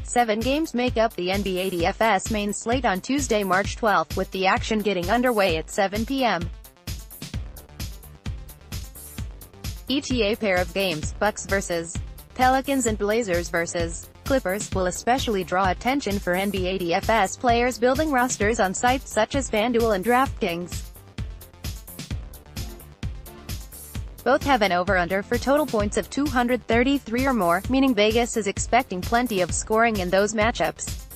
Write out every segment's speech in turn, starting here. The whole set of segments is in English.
7 games make up the NBA DFS main slate on Tuesday, March 12, with the action getting underway at 7 p.m. ETA pair of games, Bucks vs. Pelicans and Blazers vs. Clippers, will especially draw attention for NBA DFS players building rosters on sites such as FanDuel and DraftKings. Both have an over-under for total points of 233 or more, meaning Vegas is expecting plenty of scoring in those matchups.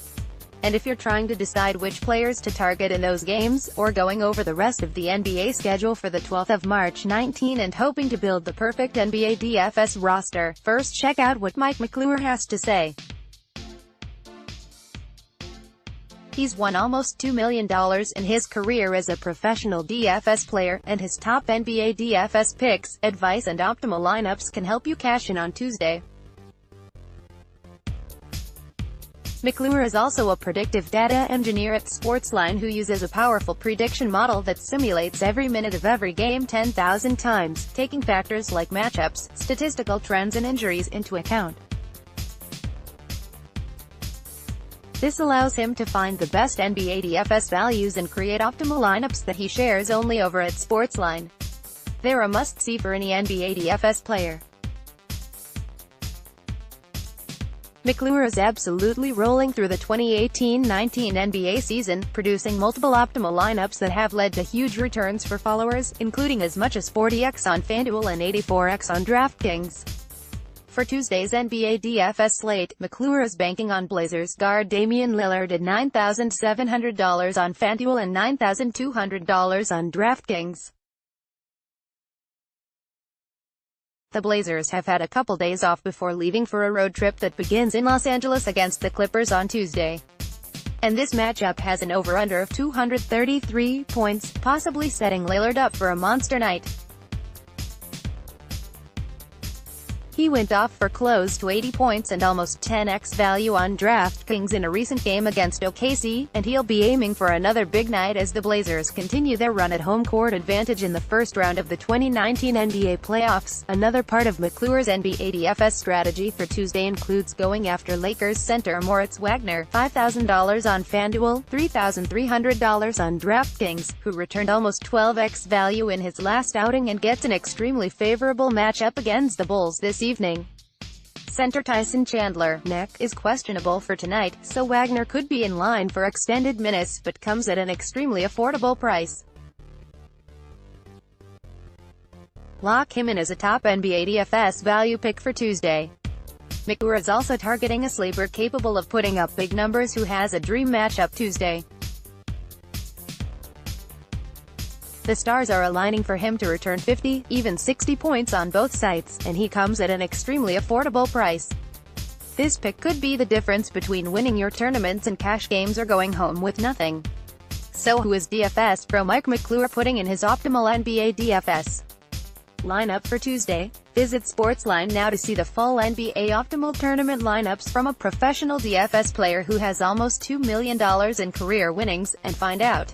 And if you're trying to decide which players to target in those games, or going over the rest of the NBA schedule for the 12th of March 19 and hoping to build the perfect NBA DFS roster, first check out what Mike McClure has to say. He's won almost $2 million in his career as a professional DFS player, and his top NBA DFS picks, advice and optimal lineups can help you cash in on Tuesday. McClure is also a predictive data engineer at Sportsline who uses a powerful prediction model that simulates every minute of every game 10,000 times, taking factors like matchups, statistical trends and injuries into account. This allows him to find the best NBA DFS values and create optimal lineups that he shares only over at Sportsline. They're a must-see for any NBA DFS player. McClure is absolutely rolling through the 2018-19 NBA season, producing multiple optimal lineups that have led to huge returns for followers, including as much as 40x on FanDuel and 84x on DraftKings. For Tuesday's NBA DFS slate, McClure is banking on Blazers guard Damian Lillard at $9,700 on FanDuel and $9,200 on DraftKings. The Blazers have had a couple days off before leaving for a road trip that begins in Los Angeles against the Clippers on Tuesday. And this matchup has an over-under of 233 points, possibly setting Lillard up for a monster night. He went off for close to 80 points and almost 10x value on DraftKings in a recent game against OKC, and he'll be aiming for another big night as the Blazers continue their run at home court advantage in the first round of the 2019 NBA playoffs. Another part of McClure's NBA DFS strategy for Tuesday includes going after Lakers center Moritz Wagner, $5,000 on FanDuel, $3,300 on DraftKings, who returned almost 12x value in his last outing and gets an extremely favorable matchup against the Bulls this evening. Center Tyson Chandler, neck, is questionable for tonight, so Wagner could be in line for extended minutes but comes at an extremely affordable price. Lock him in as a top NBA DFS value pick for Tuesday. McClure is also targeting a sleeper capable of putting up big numbers who has a dream matchup Tuesday. The stars are aligning for him to return 50, even 60 points on both sites, and he comes at an extremely affordable price. This pick could be the difference between winning your tournaments and cash games or going home with nothing. So who is DFS pro Mike McClure putting in his optimal NBA DFS lineup for Tuesday? Visit Sportsline now to see the full NBA optimal tournament lineups from a professional DFS player who has almost $2 million in career winnings, and find out